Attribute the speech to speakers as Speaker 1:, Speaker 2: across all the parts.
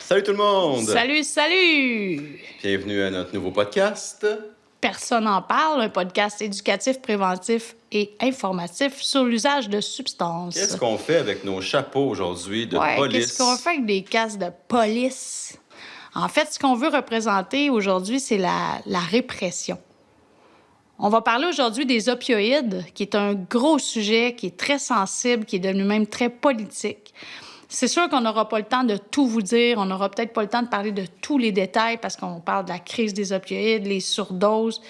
Speaker 1: Salut tout le monde!
Speaker 2: Salut, salut!
Speaker 1: Bienvenue à notre nouveau podcast.
Speaker 2: Personne n'en parle, un podcast éducatif, préventif et informatif sur l'usage de substances.
Speaker 1: Qu'est-ce qu'on fait avec nos chapeaux aujourd'hui de police?
Speaker 2: Qu'est-ce qu'on fait avec des casques de police? En fait, ce qu'on veut représenter aujourd'hui, c'est la répression. On va parler aujourd'hui des opioïdes, qui est un gros sujet, qui est très sensible, qui est devenu même très politique. C'est sûr qu'on n'aura pas le temps de tout vous dire. On n'aura peut-être pas le temps de parler de tous les détails parce qu'on parle de la crise des opioïdes, les surdoses.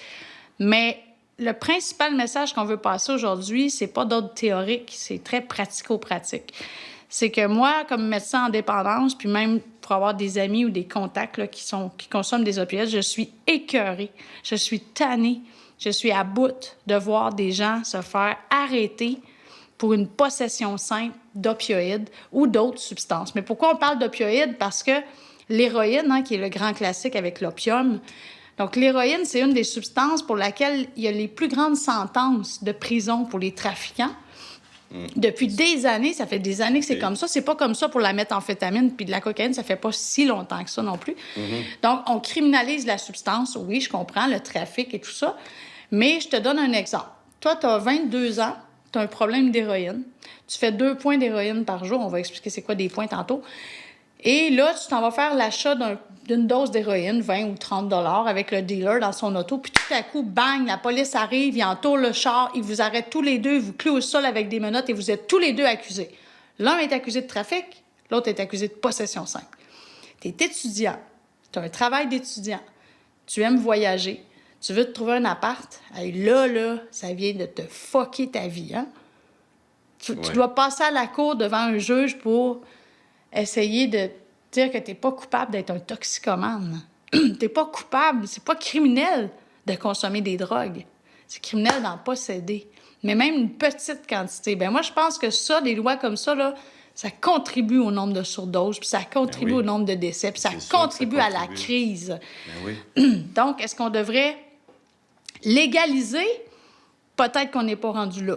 Speaker 2: Mais le principal message qu'on veut passer aujourd'hui, c'est pas d'ordre théorique, c'est très pratico-pratique. C'est que moi, comme médecin en dépendance, puis même pour avoir des amis ou des contacts là, qui consomment des opioïdes, je suis écœurée, je suis tannée, je suis à bout de voir des gens se faire arrêter pour une possession simple d'opioïdes ou d'autres substances. Mais pourquoi on parle d'opioïdes? Parce que l'héroïne, qui est le grand classique avec l'opium, donc l'héroïne, c'est une des substances pour laquelle il y a les plus grandes sentences de prison pour les trafiquants. Depuis des années, ça fait des années que c'est comme ça. C'est pas comme ça pour la méthamphétamine puis de la cocaïne, ça fait pas si longtemps que ça non plus. Donc, on criminalise la substance. Oui, je comprends, le trafic et tout ça. Mais je te donne un exemple. Toi, tu as 22 ans, tu as un problème d'héroïne. Tu fais 2 points d'héroïne par jour. On va expliquer c'est quoi des points tantôt. Et là, tu t'en vas faire l'achat d'une dose d'héroïne, 20 ou 30 $ avec le dealer dans son auto. Puis tout à coup, bang, la police arrive, il entoure le char, il vous arrête tous les deux, il vous cloue au sol avec des menottes et vous êtes tous les deux accusés. L'un est accusé de trafic, l'autre est accusé de possession simple. Tu es étudiant, tu as un travail d'étudiant, tu aimes voyager, tu veux te trouver un appart. Et là, ça vient de te fucker ta vie, hein? Tu dois passer à la cour devant un juge pour essayer de dire que tu n'es pas coupable d'être un toxicomane. Tu n'es pas coupable, c'est pas criminel de consommer des drogues. C'est criminel d'en posséder. Mais même une petite quantité. Bien, moi, je pense que ça, des lois comme ça, là, ça contribue au nombre de surdoses, puis ça contribue au nombre de décès, puis ça contribue à la crise. Donc, est-ce qu'on devrait légaliser? Peut-être qu'on n'est pas rendu là.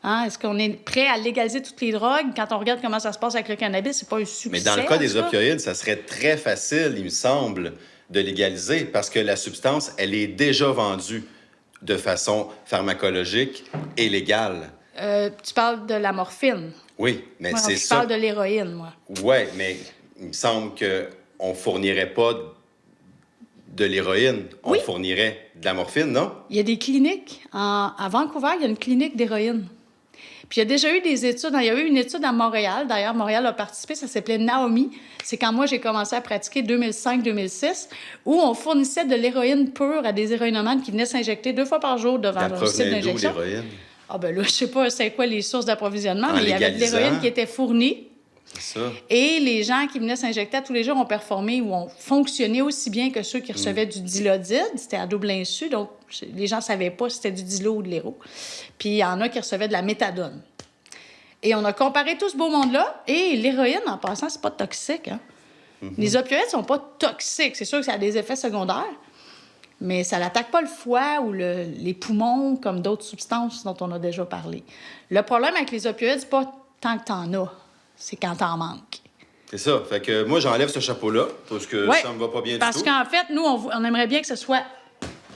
Speaker 2: Hein? Est-ce qu'on est prêt à légaliser toutes les drogues? Quand on regarde comment ça se passe avec le cannabis, c'est pas un succès.
Speaker 1: Mais dans le cas des opioïdes, ça serait très facile, il me semble, de légaliser parce que la substance, elle est déjà vendue de façon pharmacologique et légale.
Speaker 2: Tu parles de la morphine.
Speaker 1: Oui, mais
Speaker 2: Moi,
Speaker 1: c'est
Speaker 2: je
Speaker 1: ça.
Speaker 2: parle de l'héroïne, moi.
Speaker 1: Oui, mais il me semble qu'on ne fournirait pas de l'héroïne.
Speaker 2: Oui.
Speaker 1: On fournirait de la morphine, non?
Speaker 2: Il y a des cliniques. À Vancouver, il y a une clinique d'héroïne. Puis il y a déjà eu des études. Il y a eu une étude à Montréal. D'ailleurs, Montréal a participé. Ça s'appelait Naomi. C'est quand moi, j'ai commencé à pratiquer 2005-2006, où on fournissait de l'héroïne pure à des héroïnomanes qui venaient s'injecter 2 fois par jour devant
Speaker 1: La
Speaker 2: leur site
Speaker 1: provenait d'où,
Speaker 2: d'injection.
Speaker 1: l'héroïne?
Speaker 2: Ah ben là, je sais pas c'est quoi les sources d'approvisionnement,
Speaker 1: En
Speaker 2: mais il y avait de
Speaker 1: légalisant.
Speaker 2: l'héroïne qui était fournie.
Speaker 1: C'est ça.
Speaker 2: Et les gens qui venaient s'injecter à tous les jours ont performé ou ont fonctionné aussi bien que ceux qui recevaient du dilodide. C'était à double insu, donc les gens ne savaient pas si c'était du dilo ou de l'héro. Puis il y en a qui recevaient de la méthadone. Et on a comparé tout ce beau monde-là, et l'héroïne, en passant, c'est pas toxique. Hein? Les opioïdes sont pas toxiques. C'est sûr que ça a des effets secondaires, mais ça n'attaque pas le foie ou les poumons comme d'autres substances dont on a déjà parlé. Le problème avec les opioïdes, c'est pas tant que t'en as, c'est quand t'en manques.
Speaker 1: C'est ça. Fait que moi, j'enlève ce chapeau-là parce que
Speaker 2: Ouais,
Speaker 1: ça me va pas bien du
Speaker 2: parce
Speaker 1: tout.
Speaker 2: qu'en fait, nous, on aimerait bien que ce soit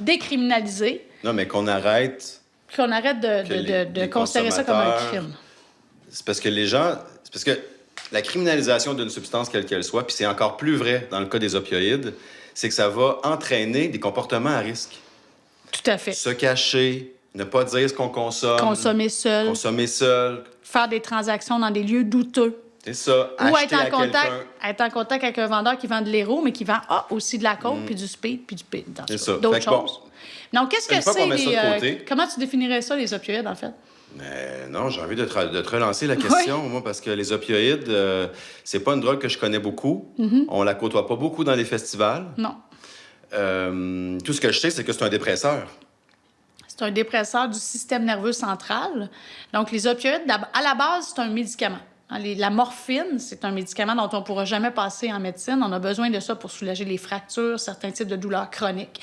Speaker 2: décriminalisé,
Speaker 1: Non, mais qu'on arrête.
Speaker 2: qu'on arrête
Speaker 1: Que
Speaker 2: de
Speaker 1: les
Speaker 2: considérer ça comme un
Speaker 1: consommateurs-
Speaker 2: crime.
Speaker 1: C'est parce que les gens. C'est parce que la criminalisation d'une substance, quelle qu'elle soit, puis c'est encore plus vrai dans le cas des opioïdes, c'est que ça va entraîner des comportements à risque.
Speaker 2: Tout à fait.
Speaker 1: Se cacher, ne pas dire ce qu'on consomme.
Speaker 2: Consommer seul,
Speaker 1: Consommer seul.
Speaker 2: faire des transactions dans des lieux douteux.
Speaker 1: C'est ça.
Speaker 2: Ou
Speaker 1: Acheter à quelqu'un.
Speaker 2: être en contact avec un vendeur qui vend de l'héro, mais qui vend aussi de la coke, puis du speed, puis du en tout
Speaker 1: C'est
Speaker 2: cas,
Speaker 1: ça.
Speaker 2: d'autres
Speaker 1: Fait que bon,
Speaker 2: choses. Donc, qu'est-ce que
Speaker 1: une fois
Speaker 2: c'est
Speaker 1: qu'on met ça de côté-
Speaker 2: comment tu définirais ça, les opioïdes, en fait?
Speaker 1: Non, j'ai envie de te relancer la question, moi, parce que les opioïdes, c'est pas une drogue que je connais beaucoup. On la côtoie pas beaucoup dans les festivals.
Speaker 2: Non.
Speaker 1: Tout ce que je sais, c'est que c'est un dépresseur.
Speaker 2: C'est un dépresseur du système nerveux central. Donc, les opioïdes, à la base, c'est un médicament. Hein, la morphine, c'est un médicament dont on ne pourra jamais passer en médecine. On a besoin de ça pour soulager les fractures, certains types de douleurs chroniques.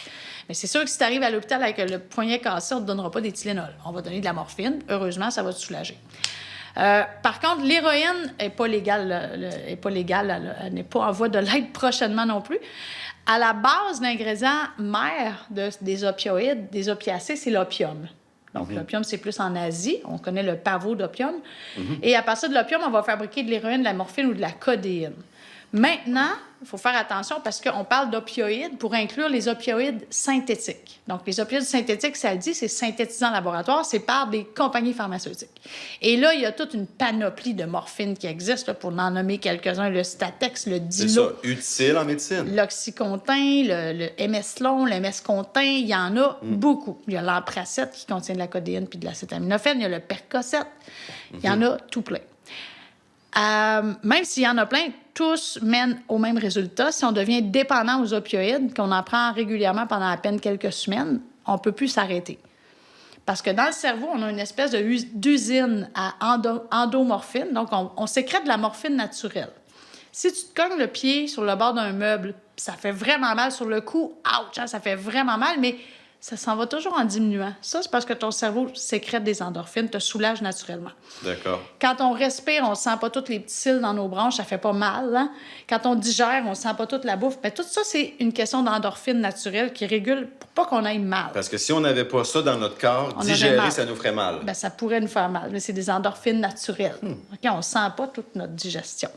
Speaker 2: Mais c'est sûr que si tu arrives à l'hôpital avec le poignet cassé, on ne te donnera pas des Tylenol. On va donner de la morphine. Heureusement, ça va te soulager. Par contre, l'héroïne n'est pas légale. Elle n'est pas en voie de l'être prochainement non plus. À la base, l'ingrédient mère des opioïdes, des opiacés, c'est l'opium. Donc, l'opium, c'est plus en Asie. On connaît le pavot d'opium. Et à partir de l'opium, on va fabriquer de l'héroïne, de la morphine ou de la codéine. Maintenant, il faut faire attention parce qu'on parle d'opioïdes pour inclure les opioïdes synthétiques. Donc, les opioïdes synthétiques, ça le dit, c'est synthétisé en laboratoire, c'est par des compagnies pharmaceutiques. Et là, il y a toute une panoplie de morphine qui existe, là, pour en nommer quelques-uns, le Statex, le
Speaker 1: C'est
Speaker 2: Dilo,
Speaker 1: ça, utile en médecine.
Speaker 2: l'Oxycontin, le MS-Long, le MS-Contin, il y en a beaucoup. Il y a l'Ampracette qui contient de la codéine puis de l'acétaminophène, il y a le Percocet, il y en a tout plein. Même s'il y en a plein, tous mènent au même résultat. Si on devient dépendant aux opioïdes, qu'on en prend régulièrement pendant à peine quelques semaines, on ne peut plus s'arrêter. Parce que dans le cerveau, on a une espèce d'usine à endomorphine. Donc, on sécrète de la morphine naturelle. Si tu te cognes le pied sur le bord d'un meuble, ça fait vraiment mal sur le coup, ouch, hein, ça fait vraiment mal, mais ça s'en va toujours en diminuant. Ça, c'est parce que ton cerveau sécrète des endorphines, te soulage naturellement.
Speaker 1: D'accord.
Speaker 2: Quand on respire, on ne sent pas tous les petits cils dans nos branches, ça fait pas mal. Hein? Quand on digère, on ne sent pas toute la bouffe. Mais tout ça, c'est une question d'endorphine naturelle qui régule pour pas qu'on aille mal.
Speaker 1: Parce que si on n'avait pas ça dans notre corps,
Speaker 2: On aurait
Speaker 1: digérer,
Speaker 2: mal.
Speaker 1: ça nous ferait mal.
Speaker 2: Ben, ça pourrait nous faire mal, mais c'est des endorphines naturelles. OK? On ne sent pas toute notre digestion.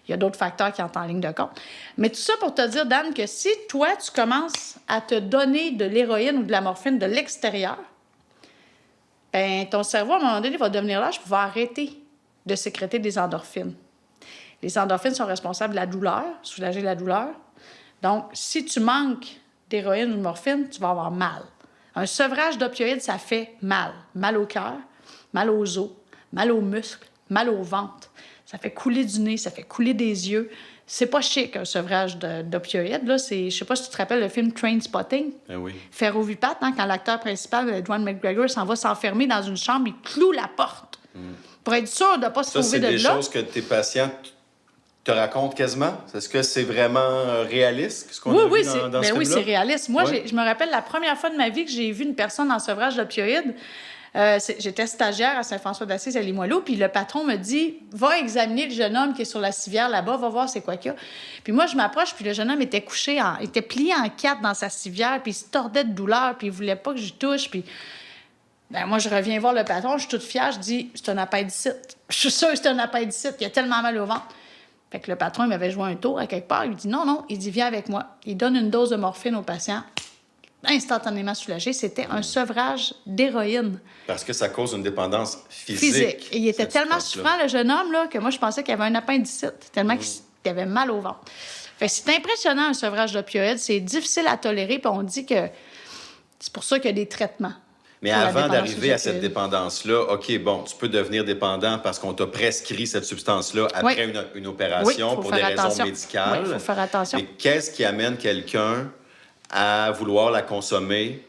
Speaker 2: Il y a d'autres facteurs qui entrent en ligne de compte. Mais tout ça pour te dire, Dan, que si toi, tu commences à te donner de l'héroïne ou de la morphine de l'extérieur, ben ton cerveau, à un moment donné, va devenir lâche et va arrêter de sécréter des endorphines. Les endorphines sont responsables de la douleur, soulager la douleur. Donc, si tu manques d'héroïne ou de morphine, tu vas avoir mal. Un sevrage d'opioïdes, ça fait mal. Mal au cœur, mal aux os, mal aux muscles, mal au ventre. Ça fait couler du nez, ça fait couler des yeux. C'est pas chic, un sevrage d'opioïdes. Là, je sais pas si tu te rappelles le film Trainspotting.
Speaker 1: Ah oui.
Speaker 2: Ferrovipat, hein, quand l'acteur principal, Edward McGregor, s'en va s'enfermer dans une chambre, il cloue la porte pour être sûr de ne pas se
Speaker 1: Ça,
Speaker 2: sauver
Speaker 1: c'est
Speaker 2: de
Speaker 1: des
Speaker 2: là.
Speaker 1: choses que tes patients te racontent quasiment? Est-ce que c'est vraiment réaliste, ce qu'on a vu dans ce
Speaker 2: oui,
Speaker 1: film-là?
Speaker 2: c'est réaliste. Moi,
Speaker 1: Ouais.
Speaker 2: je me rappelle la première fois de ma vie que j'ai vu une personne en sevrage d'opioïdes. J'étais stagiaire à Saint-François-d'Assise à Limoilou, puis le patron me dit « Va examiner le jeune homme qui est sur la civière là-bas, va voir c'est quoi qu'il y a. » Puis moi, je m'approche, puis le jeune homme était était plié en 4 dans sa civière, puis il se tordait de douleur, puis il voulait pas que je touche, puis... Ben moi, je reviens voir le patron, je suis toute fière, je dis « C'est un appendicite. Je suis sûre que c'est un appendicite, il a tellement mal au ventre. » Fait que le patron, il m'avait joué un tour à quelque part. Il me dit « Non. » Il dit « Viens avec moi. » Il donne une dose de morphine au patient. Instantanément soulagé. C'était un sevrage d'héroïne.
Speaker 1: Parce que ça cause une dépendance physique.
Speaker 2: Et il était tellement souffrant, le jeune homme, là, que moi, je pensais qu'il avait un appendicite, tellement qu'il avait mal au ventre. Fait que c'est impressionnant, un sevrage d'opioïdes. C'est difficile à tolérer, puis on dit que c'est pour ça qu'il y a des traitements.
Speaker 1: Mais avant d'arriver à cette dépendance-là, OK, bon, tu peux devenir dépendant parce qu'on t'a prescrit cette substance-là après une opération pour des raisons médicales.
Speaker 2: Oui, il faut faire attention.
Speaker 1: Mais qu'est-ce qui amène quelqu'un à vouloir la consommer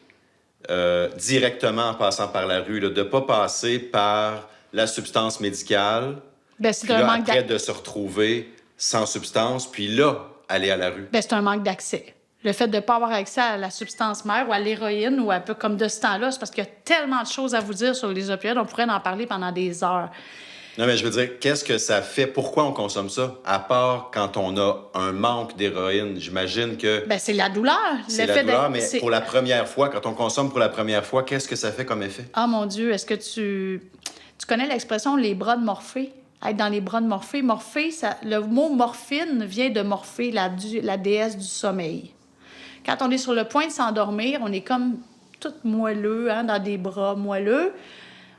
Speaker 1: directement en passant par la rue, là, de ne pas passer par la substance médicale,
Speaker 2: c'est
Speaker 1: puis là, après de se retrouver sans substance, puis là, aller à la rue?
Speaker 2: C'est un manque d'accès. Le fait de ne pas avoir accès à la substance mère ou à l'héroïne ou un peu comme de ce temps-là, c'est parce qu'il y a tellement de choses à vous dire sur les opioïdes, on pourrait en parler pendant des heures.
Speaker 1: Non, mais je veux dire, qu'est-ce que ça fait? Pourquoi on consomme ça? À part quand on a un manque d'héroïne, j'imagine que...
Speaker 2: C'est la douleur.
Speaker 1: C'est la douleur, mais pour la première fois, quand on consomme pour la première fois, qu'est-ce que ça fait comme effet?
Speaker 2: Ah, mon Dieu, est-ce que tu connais l'expression « les bras de Morphée » ? Être dans les bras de Morphée. Morphée, le mot morphine vient de Morphée, la déesse du sommeil. Quand on est sur le point de s'endormir, on est comme tout moelleux, dans des bras moelleux.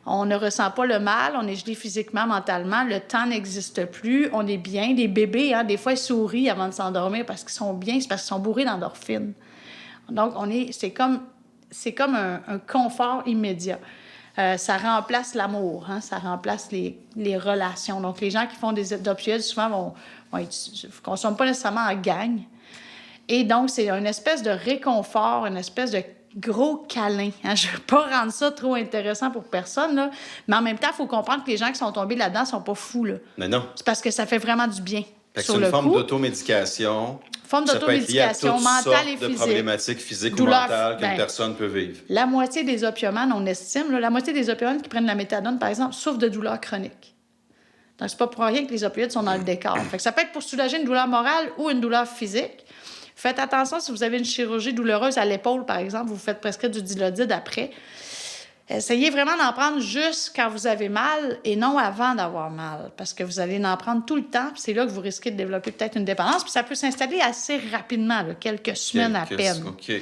Speaker 2: On ne ressent pas le mal, on est gelé physiquement, mentalement. Le temps n'existe plus, on est bien. Les bébés, des fois, ils sourient avant de s'endormir parce qu'ils sont bien, c'est parce qu'ils sont bourrés d'endorphines. Donc, c'est comme un confort immédiat. Ça remplace l'amour, ça remplace les relations. Donc, les gens qui font des opioïdes, souvent, ne consomment pas nécessairement en gang. Et donc, c'est une espèce de réconfort, une espèce de gros câlin. Je ne veux pas rendre ça trop intéressant pour personne, là. Mais en même temps, il faut comprendre que les gens qui sont tombés là-dedans ne sont pas fous. Là.
Speaker 1: Mais non.
Speaker 2: C'est parce que ça fait vraiment du bien.
Speaker 1: C'est une forme d'automédication.
Speaker 2: Forme d'automédication mentale et physique.
Speaker 1: De problématiques physiques ou mentales qu'une personne peut vivre.
Speaker 2: La moitié des opiomanes, on estime, la moitié des opiomanes qui prennent la méthadone, par exemple, souffrent de douleurs chroniques. Donc, c'est pas pour rien que les opioïdes sont dans le décor. Fait que ça peut être pour soulager une douleur morale ou une douleur physique. Faites attention si vous avez une chirurgie douloureuse à l'épaule, par exemple, vous faites prescrire du Dilaudid après. Essayez vraiment d'en prendre juste quand vous avez mal et non avant d'avoir mal, parce que vous allez en prendre tout le temps, puis c'est là que vous risquez de développer peut-être une dépendance, puis ça peut s'installer assez rapidement, là, quelques semaines à peine.
Speaker 1: OK.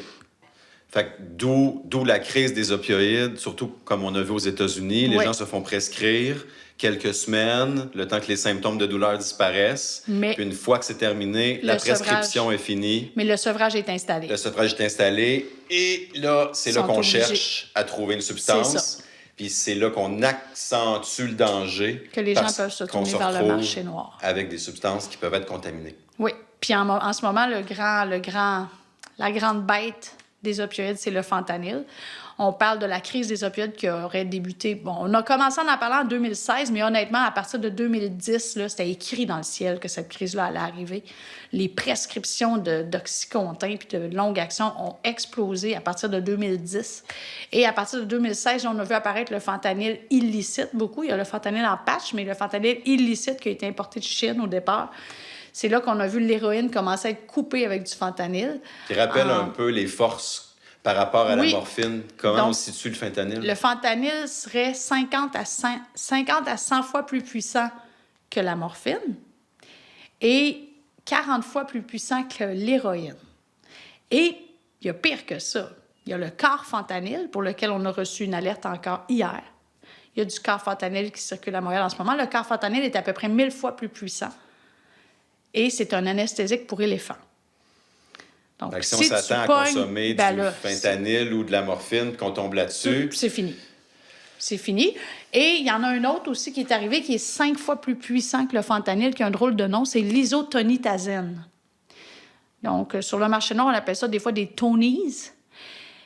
Speaker 1: Fait que d'où la crise des opioïdes, surtout comme on a vu aux États-Unis, les gens se font prescrire quelques semaines, le temps que les symptômes de douleur disparaissent. Puis une fois que c'est terminé, la prescription est finie.
Speaker 2: Mais le sevrage est installé.
Speaker 1: Le sevrage est installé. Et là, c'est là qu'on cherche à trouver une substance. Puis c'est là qu'on accentue le danger.
Speaker 2: Que les gens peuvent se tourner vers le marché noir.
Speaker 1: Avec des substances qui peuvent être contaminées.
Speaker 2: Oui. Puis en ce moment, la grande bête des opioïdes, c'est le fentanyl. On parle de la crise des opioïdes qui aurait débuté... Bon, on a commencé à en parler en 2016, mais honnêtement, à partir de 2010, là, c'était écrit dans le ciel que cette crise-là allait arriver. Les prescriptions d'Oxycontin puis de longue action ont explosé à partir de 2010. Et à partir de 2016, on a vu apparaître le fentanyl illicite beaucoup. Il y a le fentanyl en patch, mais le fentanyl illicite qui a été importé de Chine au départ. C'est là qu'on a vu l'héroïne commencer à être coupée avec du fentanyl.
Speaker 1: Qui rappelle un peu les forces par rapport à la morphine. Comment on situe le fentanyl? Le
Speaker 2: fentanyl serait 50 à 100 fois plus puissant que la morphine et 40 fois plus puissant que l'héroïne. Et il y a pire que ça. Il y a le carfentanyl, pour lequel on a reçu une alerte encore hier. Il y a du carfentanyl qui circule à Montréal en ce moment. Le carfentanyl est à peu près 1000 fois plus puissant. Et c'est un anesthésique pour éléphants. Donc,
Speaker 1: si on s'attend à consommer du fentanyl ou de la morphine, qu'on tombe là-dessus...
Speaker 2: C'est fini. C'est fini. Et il y en a un autre aussi qui est arrivé qui est 5 fois plus puissant que le fentanyl, qui a un drôle de nom, c'est l'isotonitazène. Donc, sur le marché noir, on appelle ça des fois des Tonies.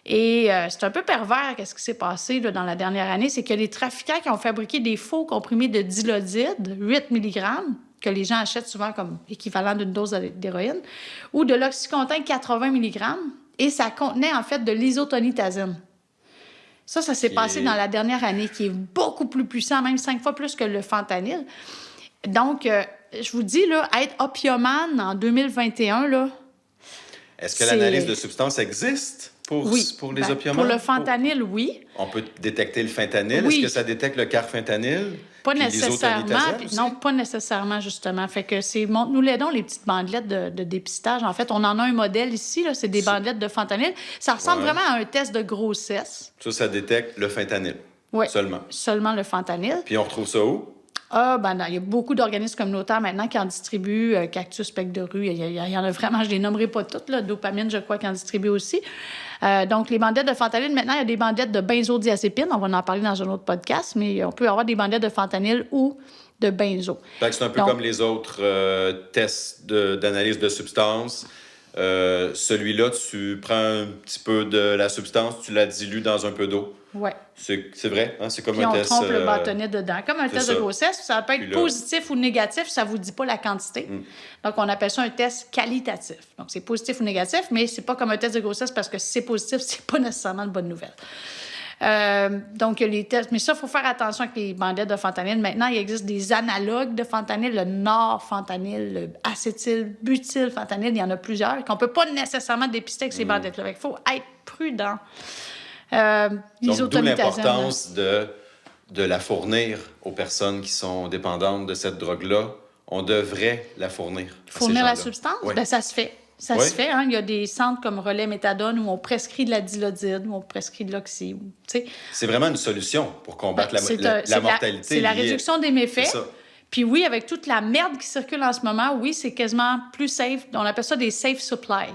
Speaker 2: Et c'est un peu pervers, qu'est-ce qui s'est passé là, dans la dernière année, c'est que les trafiquants qui ont fabriqué des faux comprimés de Dilaudid, 8 mg, que les gens achètent souvent comme équivalent d'une dose d'héroïne, ou de l'Oxycontin 80 mg, et ça contenait en fait de l'isotonitazène. Ça s'est passé dans la dernière année, qui est beaucoup plus puissant, même 5 fois plus que le fentanyl. Donc, je vous dis, là, être opiomane en 2021, là...
Speaker 1: Est-ce que l'analyse de substance existe? pour les opiomans?
Speaker 2: Pour le fentanyl, oui.
Speaker 1: On peut détecter le fentanyl.
Speaker 2: Oui.
Speaker 1: Est-ce que ça détecte le carfentanyl?
Speaker 2: Pas
Speaker 1: Puis
Speaker 2: nécessairement.
Speaker 1: aussi?
Speaker 2: Non, pas nécessairement, justement. Fait que montre-nous les dons, les petites bandelettes de dépistage. En fait, on en a un modèle ici, là, c'est des bandelettes de fentanyl. Ça ressemble vraiment à un test de grossesse.
Speaker 1: Ça détecte le fentanyl.
Speaker 2: Oui.
Speaker 1: Seulement.
Speaker 2: Seulement le fentanyl.
Speaker 1: Puis on retrouve ça où?
Speaker 2: Il y a beaucoup d'organismes communautaires maintenant qui en distribuent. Cactus, Bec de rue, il y en a vraiment, je les nommerai pas toutes. Là. Dopamine, je crois, qui en distribue aussi. Donc, les bandelettes de fentanyl, maintenant, il y a des bandelettes de benzodiazépine. On va en parler dans un autre podcast, mais on peut avoir des bandelettes de fentanyl ou de benzo.
Speaker 1: Fait que c'est un peu comme les autres tests d'analyse de substances. Celui-là, tu prends un petit peu de la substance, tu la dilues dans un peu d'eau.
Speaker 2: Oui.
Speaker 1: C'est vrai, hein? C'est comme
Speaker 2: Puis
Speaker 1: un
Speaker 2: on
Speaker 1: test.
Speaker 2: trompe le bâtonnet dedans. Comme un test de grossesse, ça peut être
Speaker 1: Puis là...
Speaker 2: positif ou négatif, ça ne vous dit pas la quantité. Donc, on appelle ça un test qualitatif. Donc, c'est positif ou négatif, mais c'est pas comme un test de grossesse parce que si c'est positif, c'est pas nécessairement une bonne nouvelle. Donc, les tests. Mais ça, il faut faire attention avec les bandelettes de fentanyl. Maintenant, il existe des analogues de fentanyl, le norfentanyl, le acétylbutylfentanyl, il y en a plusieurs, qu'on ne peut pas nécessairement dépister avec ces bandelettes-là. Il faut être prudent.
Speaker 1: Donc, d'où l'importance de la fournir aux personnes qui sont dépendantes de cette drogue-là. On devrait la fournir.
Speaker 2: Fournir la substance?
Speaker 1: Oui.
Speaker 2: Bien, ça se fait. Ça se fait. Hein? Il y a des centres comme Relais Méthadone où on prescrit de la dilodine, où on prescrit de l'oxy.
Speaker 1: C'est vraiment une solution pour combattre la mortalité.
Speaker 2: C'est la réduction des méfaits. Puis oui, avec toute la merde qui circule en ce moment, oui, c'est quasiment plus safe. On appelle ça des safe supply.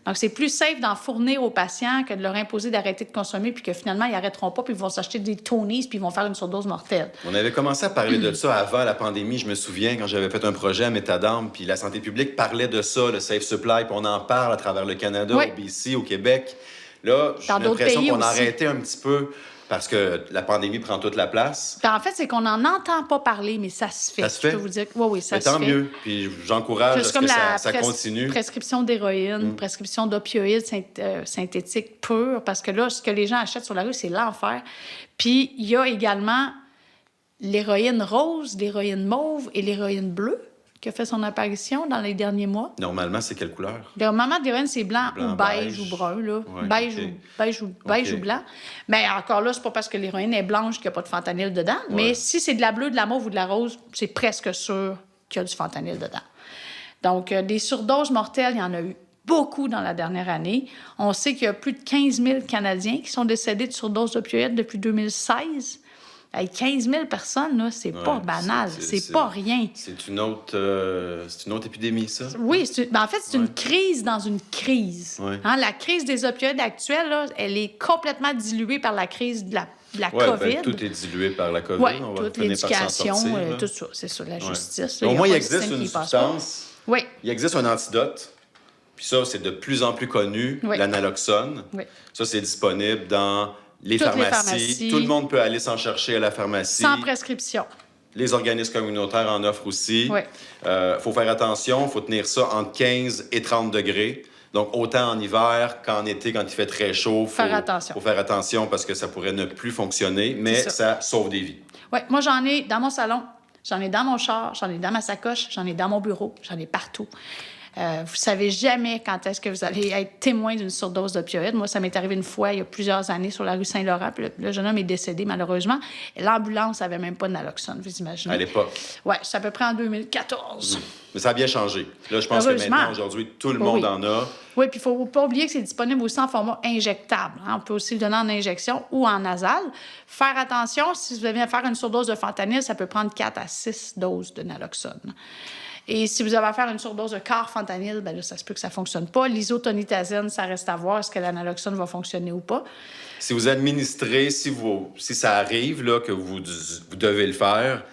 Speaker 2: Donc, c'est plus safe d'en fournir aux patients que de leur imposer d'arrêter de consommer puis que finalement, ils n'arrêteront pas puis ils vont s'acheter des Tonys puis ils vont faire une surdose mortelle.
Speaker 1: On avait commencé à parler de ça avant la pandémie. Je me souviens quand j'avais fait un projet à Métadame puis la santé publique parlait de ça, le safe supply, puis on en parle à travers le Canada, au BC, au Québec. Là, j'ai l'impression qu'on a arrêté un petit peu parce que la pandémie prend toute la place.
Speaker 2: Puis en fait, c'est qu'on n'en entend pas parler, mais ça se fait.
Speaker 1: Ça se fait?
Speaker 2: Je peux vous dire oui, ça se fait.
Speaker 1: Tant mieux. Puis j'encourage à ce que ça continue.
Speaker 2: Prescription d'héroïne, prescription d'opioïdes synthétiques purs, parce que là, ce que les gens achètent sur la rue, c'est l'enfer. Puis il y a également l'héroïne rose, l'héroïne mauve et l'héroïne bleue qui a fait son apparition dans les derniers mois.
Speaker 1: Normalement, c'est quelle couleur?
Speaker 2: Normalement, l'héroïne, c'est blanc ou beige ou brun. Là.
Speaker 1: Ouais,
Speaker 2: beige ou blanc. Mais encore là, c'est pas parce que l'héroïne est blanche qu'il n'y a pas de fentanyl dedans.
Speaker 1: Ouais.
Speaker 2: Mais si c'est de la bleue, de la mauve ou de la rose, c'est presque sûr qu'il y a du fentanyl dedans. Donc, des surdoses mortelles, il y en a eu beaucoup dans la dernière année. On sait qu'il y a plus de 15 000 Canadiens qui sont décédés de surdoses d'opioïdes depuis 2016. Avec 15 000 personnes, là, c'est pas banal. C'est pas rien.
Speaker 1: C'est une autre épidémie, ça?
Speaker 2: Oui, en fait, c'est une crise dans une crise.
Speaker 1: Ouais.
Speaker 2: Hein, la crise des opioïdes actuelle, là, elle est complètement diluée par la crise de la COVID.
Speaker 1: Ben, tout est dilué par la COVID.
Speaker 2: Oui,
Speaker 1: on va
Speaker 2: toute
Speaker 1: finir par s'en
Speaker 2: l'éducation,
Speaker 1: sortir,
Speaker 2: tout ça. C'est ça, la justice.
Speaker 1: Là, au moins, il existe une substance.
Speaker 2: Oui.
Speaker 1: Il existe un antidote. Puis ça, c'est de plus en plus connu, l'analoxone.
Speaker 2: Oui.
Speaker 1: Ça, c'est disponible dans les pharmacies. Tout le monde peut aller s'en chercher à la pharmacie.
Speaker 2: Sans prescription.
Speaker 1: Les organismes communautaires en offrent aussi.
Speaker 2: Oui.
Speaker 1: Faut faire attention, il faut tenir ça entre 15 et 30 degrés. Donc, autant en hiver qu'en été, quand il fait très chaud, faut faire attention parce que ça pourrait ne plus fonctionner, mais ça sauve des vies.
Speaker 2: Oui, moi, j'en ai dans mon salon, j'en ai dans mon char, j'en ai dans ma sacoche, j'en ai dans mon bureau, j'en ai partout. Vous savez jamais quand est-ce que vous allez être témoin d'une surdose d'opioïdes. Moi, ça m'est arrivé une fois, il y a plusieurs années, sur la rue Saint-Laurent. Puis le jeune homme est décédé, malheureusement. Et l'ambulance n'avait même pas de naloxone, vous imaginez.
Speaker 1: À l'époque.
Speaker 2: Oui, c'est à peu près en 2014.
Speaker 1: Mais ça a bien changé. Là, je pense que maintenant, aujourd'hui, tout le monde en a.
Speaker 2: Oui, puis il ne faut pas oublier que c'est disponible aussi en format injectable. Hein. On peut aussi le donner en injection ou en nasal. Faire attention, si vous devez faire une surdose de fentanyl, ça peut prendre 4 à 6 doses de naloxone. Et si vous avez à faire une surdose de carfentanyl, bien là, ça se peut que ça ne fonctionne pas. L'isotonitazine, ça reste à voir. Est-ce que l'analoxone va fonctionner ou pas?
Speaker 1: Si vous administrez, si ça arrive là, que vous devez le faire,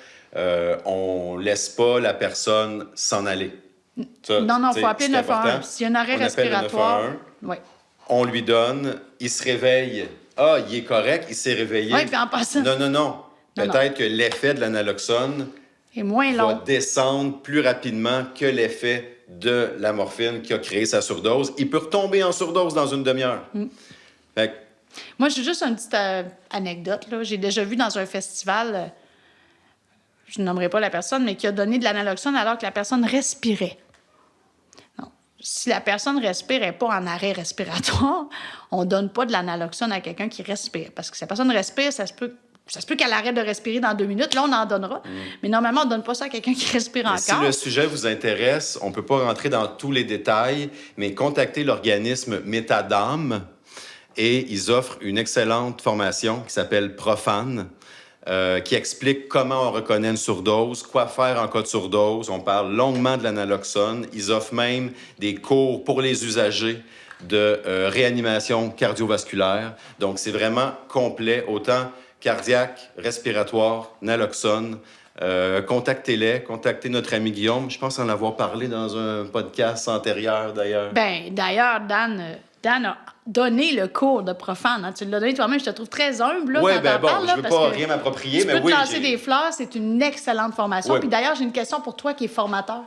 Speaker 1: on ne laisse pas la personne s'en aller. Ça,
Speaker 2: non, il faut appeler le 911. S'il y a un arrêt respiratoire,
Speaker 1: on lui donne, il se réveille. Ah, il est correct, il s'est réveillé.
Speaker 2: Oui, puis en passant...
Speaker 1: Non. Peut-être que l'effet de l'analoxone
Speaker 2: est moins long.
Speaker 1: Va descendre plus rapidement que l'effet de la morphine qui a créé sa surdose. Il peut retomber en surdose dans une demi-heure. Fait que...
Speaker 2: Moi, j'ai juste une petite anecdote. Là. J'ai déjà vu dans un festival, je ne nommerai pas la personne, mais qui a donné de l'analoxone alors que la personne respirait. Non. si la personne respire n'est pas en arrêt respiratoire, on ne donne pas de l'analoxone à quelqu'un qui respire. Parce que si la personne respire, ça se peut qu'elle arrête de respirer dans 2 minutes. Là, on en donnera. Mais normalement, on ne donne pas ça à quelqu'un qui respire encore.
Speaker 1: Si le sujet vous intéresse, on ne peut pas rentrer dans tous les détails, mais contactez l'organisme Métadame et ils offrent une excellente formation qui s'appelle Profane, qui explique comment on reconnaît une surdose, quoi faire en cas de surdose. On parle longuement de l'analoxone. Ils offrent même des cours pour les usagers de réanimation cardiovasculaire. Donc, c'est vraiment complet, autant cardiaque, respiratoire, naloxone. Contactez-les, contactez notre ami Guillaume. Je pense en avoir parlé dans un podcast antérieur, d'ailleurs.
Speaker 2: Bien, d'ailleurs, Dan a donné le cours de Profane. Hein. Tu l'as donné toi-même, je te trouve très humble.
Speaker 1: Oui, bien bon, je ne veux pas rien m'approprier, mais oui.
Speaker 2: Tu peux te lancer des fleurs, c'est une excellente formation. Puis d'ailleurs, j'ai une question pour toi qui est formateur.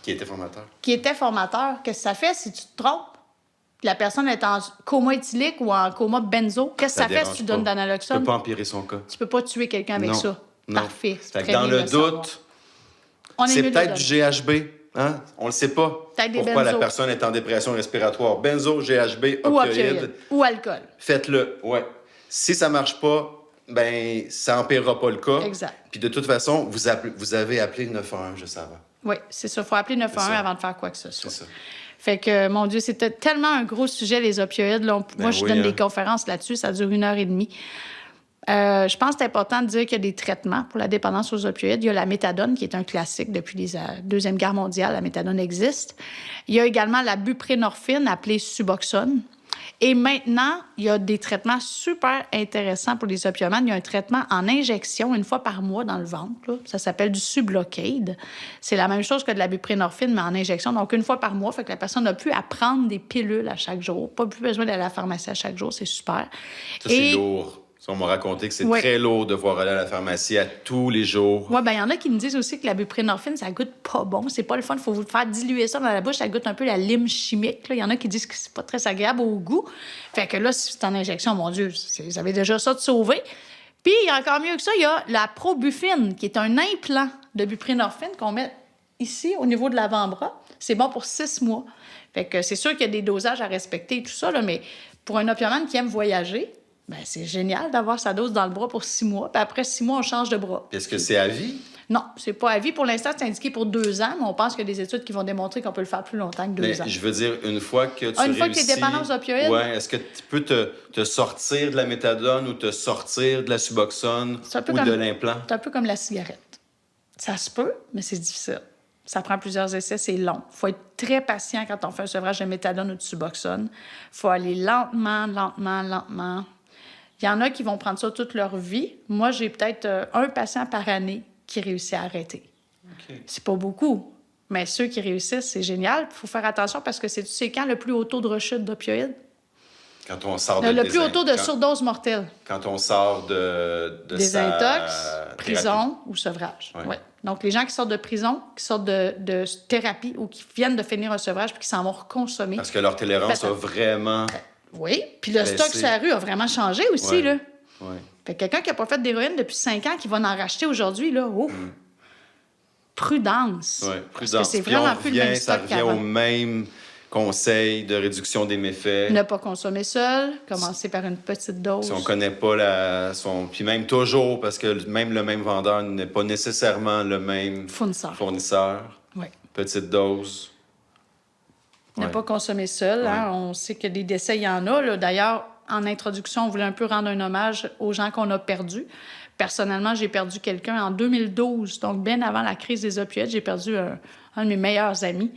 Speaker 1: Qui était formateur? Qui
Speaker 2: était formateur. Qu'est-ce que ça fait si tu te trompes? La personne est en coma éthylique ou en coma benzo. Qu'est-ce que ça fait si tu donnes de l'analoxone?
Speaker 1: Tu ne peux pas empirer son cas.
Speaker 2: Tu ne peux pas tuer quelqu'un avec ça.
Speaker 1: Non.
Speaker 2: Parfait.
Speaker 1: Dans le doute, c'est peut-être du GHB. Hein? On ne le sait pas. Pourquoi la personne est en dépression respiratoire. Benzo, GHB, opioïdes.
Speaker 2: Ou alcool.
Speaker 1: Faites-le, ouais. Si ça ne marche pas, ben ça n'empirera pas le cas.
Speaker 2: Exact.
Speaker 1: Puis de toute façon, vous avez appelé le 911 juste avant.
Speaker 2: Oui, c'est ça. Il faut appeler 911 avant de faire quoi que ce soit.
Speaker 1: C'est ça.
Speaker 2: Fait que, mon Dieu, c'était tellement un gros sujet, les opioïdes. Là, moi, je donne des conférences là-dessus. Ça dure 1h30. Je pense que c'est important de dire qu'il y a des traitements pour la dépendance aux opioïdes. Il y a la méthadone, qui est un classique depuis la Deuxième Guerre mondiale. La méthadone existe. Il y a également la buprenorphine, appelée Suboxone. Et maintenant, il y a des traitements super intéressants pour les opiomanes. Il y a un traitement en injection 1 fois par mois dans le ventre. Là. Ça s'appelle du Sublocade. C'est la même chose que de la buprenorphine, mais en injection. Donc, 1 fois par mois, fait que la personne n'a plus à prendre des pilules à chaque jour. Pas plus besoin d'aller à la pharmacie à chaque jour. C'est super.
Speaker 1: Ça, c'est lourd. On m'a raconté que c'est très lourd de devoir aller à la pharmacie à tous les jours.
Speaker 2: Oui, bien, il y en a qui me disent aussi que la buprenorphine, ça goûte pas bon. C'est pas le fun. Il faut vous faire diluer ça dans la bouche. Ça goûte un peu la lime chimique. Il y en a qui disent que c'est pas très agréable au goût. Fait que là, si c'est en injection, mon Dieu, vous avez déjà ça de sauver. Puis, encore mieux que ça, il y a la Probufine, qui est un implant de buprenorphine qu'on met ici, au niveau de l'avant-bras. C'est bon pour 6 mois. Fait que c'est sûr qu'il y a des dosages à respecter et tout ça, là, mais pour un opiomane qui aime voyager, ben, c'est génial d'avoir sa dose dans le bras pour 6 mois. Puis après 6 mois, on change de bras.
Speaker 1: Est-ce que c'est à vie?
Speaker 2: Non, c'est pas à vie. Pour l'instant, c'est indiqué pour 2 ans, mais on pense qu'il y a des études qui vont démontrer qu'on peut le faire plus longtemps que 2 ans.
Speaker 1: Je veux dire, une fois que tu réussis...
Speaker 2: Une fois que tu es dépendant aux opioïdes?
Speaker 1: Oui. Est-ce que tu peux te sortir de la méthadone ou te sortir de la Suboxone ou de l'implant?
Speaker 2: C'est un peu comme la cigarette. Ça se peut, mais c'est difficile. Ça prend plusieurs essais, c'est long. Il faut être très patient quand on fait un sevrage de méthadone ou de Suboxone. Il faut aller lentement. Il y en a qui vont prendre ça toute leur vie. Moi, j'ai peut-être un patient par année qui réussit à arrêter. Okay. C'est pas beaucoup, mais ceux qui réussissent, c'est génial. Il faut faire attention parce que c'est quand le plus haut taux de rechute d'opioïdes?
Speaker 1: Quand on sort de...
Speaker 2: Le plus haut taux de surdose mortelle.
Speaker 1: Quand on sort de
Speaker 2: des intox, prison ou sevrage.
Speaker 1: Ouais.
Speaker 2: Ouais. Donc, les gens qui sortent de prison, qui sortent de thérapie ou qui viennent de finir un sevrage puis qui s'en vont reconsommer.
Speaker 1: Parce que leur tolérance a vraiment...
Speaker 2: Oui, puis le stock sur la rue a vraiment changé aussi, là.
Speaker 1: Ouais.
Speaker 2: Fait que quelqu'un qui n'a pas fait d'héroïne depuis 5 ans, qui va en racheter aujourd'hui, là, prudence.
Speaker 1: Oui, prudence.
Speaker 2: Parce que c'est vraiment plus le même stock
Speaker 1: qu'avant. Ça revient au même conseil de réduction des méfaits.
Speaker 2: Ne pas consommer seul, commencer par une petite dose.
Speaker 1: Si on ne connaît pas Puis même toujours, parce que même le même vendeur n'est pas nécessairement le même fournisseur.
Speaker 2: Oui.
Speaker 1: Petite dose.
Speaker 2: Ne pas consommer seul. Hein? On sait que des décès, il y en a. Là. D'ailleurs, en introduction, on voulait un peu rendre un hommage aux gens qu'on a perdus. Personnellement, j'ai perdu quelqu'un en 2012, donc bien avant la crise des opioïdes. J'ai perdu un de mes meilleurs amis,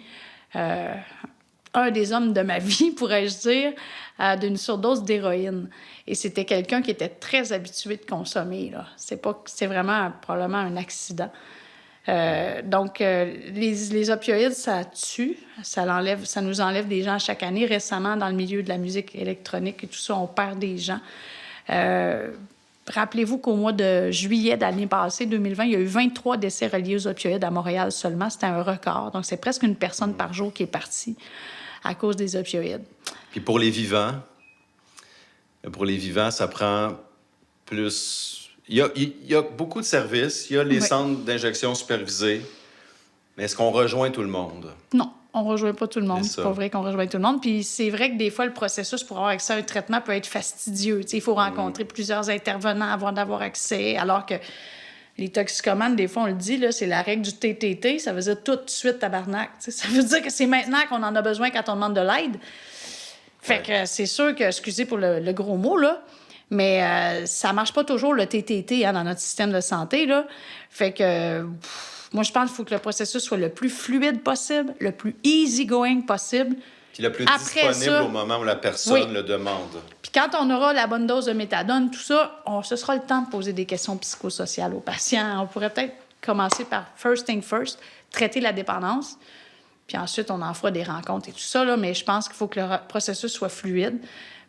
Speaker 2: un des hommes de ma vie, pourrais-je dire, d'une surdose d'héroïne. Et c'était quelqu'un qui était très habitué de consommer. Là. C'est vraiment probablement un accident. Donc, les opioïdes, ça tue, ça nous enlève des gens chaque année. Récemment, dans le milieu de la musique électronique et tout ça, on perd des gens. Rappelez-vous qu'au mois de juillet de l'année passée, 2020, il y a eu 23 décès reliés aux opioïdes à Montréal seulement. C'était un record. Donc, c'est presque une personne par jour qui est partie à cause des opioïdes.
Speaker 1: Puis pour les vivants, ça prend plus... Il y a beaucoup de services. Il y a les centres d'injection supervisés. Mais est-ce qu'on rejoint tout le monde?
Speaker 2: Non. on ne rejoint pas tout le monde. C'est pas vrai qu'on rejoint tout le monde. Puis c'est vrai que des fois, le processus pour avoir accès à un traitement peut être fastidieux. Il faut rencontrer plusieurs intervenants avant d'avoir accès, alors que les toxicomanes, des fois, on le dit, là, c'est la règle du TTT. Ça veut dire tout de suite tabarnak. Ça veut dire que c'est maintenant qu'on en a besoin quand on demande de l'aide. Fait que c'est sûr que, excusez pour le gros mot, là, mais ça marche pas toujours, le TTT, dans notre système de santé, là. Fait que... moi, je pense qu'il faut que le processus soit le plus fluide possible, le plus easy-going possible.
Speaker 1: Puis le plus disponible au moment où la personne le demande.
Speaker 2: Puis quand on aura la bonne dose de méthadone, tout ça, ce sera le temps de poser des questions psychosociales aux patients. On pourrait peut-être commencer par first thing first, traiter la dépendance. Puis ensuite, on en fera des rencontres et tout ça, là, mais je pense qu'il faut que le processus soit fluide.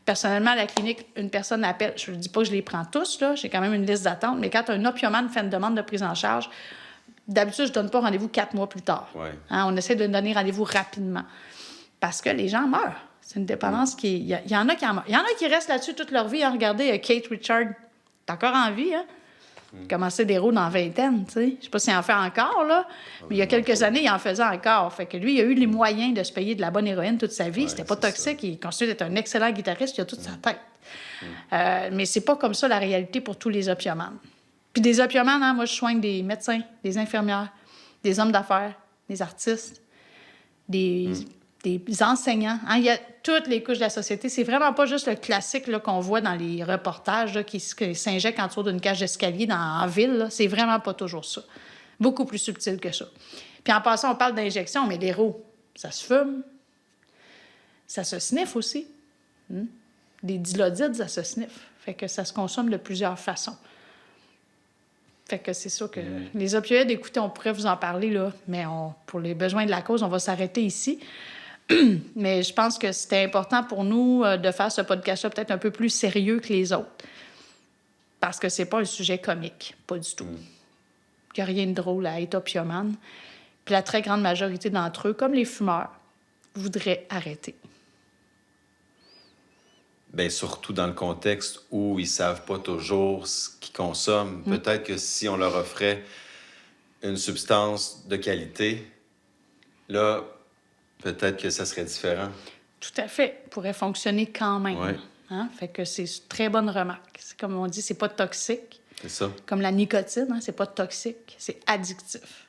Speaker 2: Personnellement, à la clinique, une personne appelle, je ne dis pas que je les prends tous, là, j'ai quand même une liste d'attente, mais quand un opiomane fait une demande de prise en charge, d'habitude, je ne donne pas rendez-vous 4 mois plus tard.
Speaker 1: Ouais.
Speaker 2: On essaie de donner rendez-vous rapidement. Parce que les gens meurent. C'est une dépendance qui... Il y en a qui en meurent. Il y en a qui restent là-dessus toute leur vie. Regardez, Kate Richard, t'es encore en vie, hein? Commençait des rôles dans la vingtaine, tu sais. Je ne sais pas s'il en fait encore, là. Mais il y a quelques années, il en faisait encore. Fait que lui, il a eu les moyens de se payer de la bonne héroïne toute sa vie. C'était pas toxique. Ça. Il continue d'être un excellent guitariste. Il a toute sa tête. Mais c'est pas comme ça la réalité pour tous les opiomanes. Puis des opiomanes, moi, je soigne des médecins, des infirmières, des hommes d'affaires, des artistes, des enseignants. Il y a toutes les couches de la société. C'est vraiment pas juste le classique là, qu'on voit dans les reportages là, qui s'injectent en dessous d'une cage d'escalier en ville. Là. C'est vraiment pas toujours ça. Beaucoup plus subtil que ça. Puis en passant, on parle d'injection, mais l'héros, ça se fume. Ça se sniffe aussi. Des dilodides, ça se sniffe. Fait que ça se consomme de plusieurs façons. Fait que c'est sûr que les opioïdes, écoutez, on pourrait vous en parler, là, mais pour les besoins de la cause, on va s'arrêter ici. Mais je pense que c'était important pour nous de faire ce podcast-là peut-être un peu plus sérieux que les autres. Parce que c'est pas un sujet comique, pas du tout. Il n'y a rien de drôle à être opiomane. Puis la très grande majorité d'entre eux, comme les fumeurs, voudraient arrêter.
Speaker 1: Bien, surtout dans le contexte où ils ne savent pas toujours ce qu'ils consomment. Peut-être que si on leur offrait une substance de qualité, là, peut-être que ça serait différent.
Speaker 2: Tout à fait. Pourrait fonctionner quand même.
Speaker 1: Ouais.
Speaker 2: Fait que c'est une très bonne remarque. C'est comme on dit, c'est pas toxique.
Speaker 1: C'est ça.
Speaker 2: Comme la nicotine, c'est pas toxique, c'est addictif.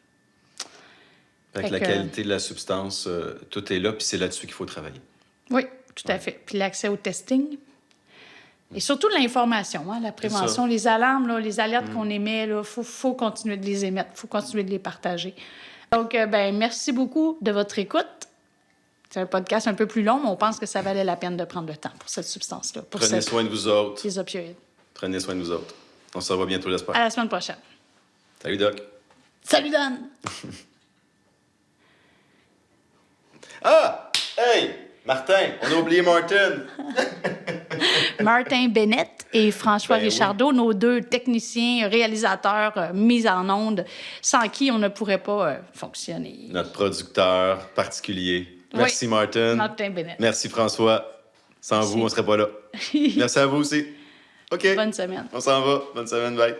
Speaker 1: Fait que la qualité de la substance, tout est là, puis c'est là-dessus qu'il faut travailler.
Speaker 2: Oui, tout à fait. Puis l'accès au testing. Et surtout l'information, la prévention, les alarmes, là, les alertes qu'on émet, il faut continuer de les émettre, il faut continuer de les partager. Donc, merci beaucoup de votre écoute. C'est un podcast un peu plus long, mais on pense que ça valait la peine de prendre le temps pour cette substance-là.
Speaker 1: Prenez soin de vous autres.
Speaker 2: Les opioïdes.
Speaker 1: Prenez soin de vous autres. On se revoit bientôt, j'espère.
Speaker 2: À la semaine prochaine.
Speaker 1: Salut, Doc.
Speaker 2: Salut, Dan.
Speaker 1: Ah! Hey! Martin! On a oublié Martin!
Speaker 2: Martin Bennett et François Richardot, nos deux techniciens, réalisateurs mis en onde, sans qui on ne pourrait pas fonctionner.
Speaker 1: Notre producteur particulier. Merci, Martin.
Speaker 2: Martin Bennett.
Speaker 1: Merci, François. Sans vous, on ne serait pas là. Merci à vous aussi. OK.
Speaker 2: Bonne semaine.
Speaker 1: On s'en va. Bonne semaine. Bye.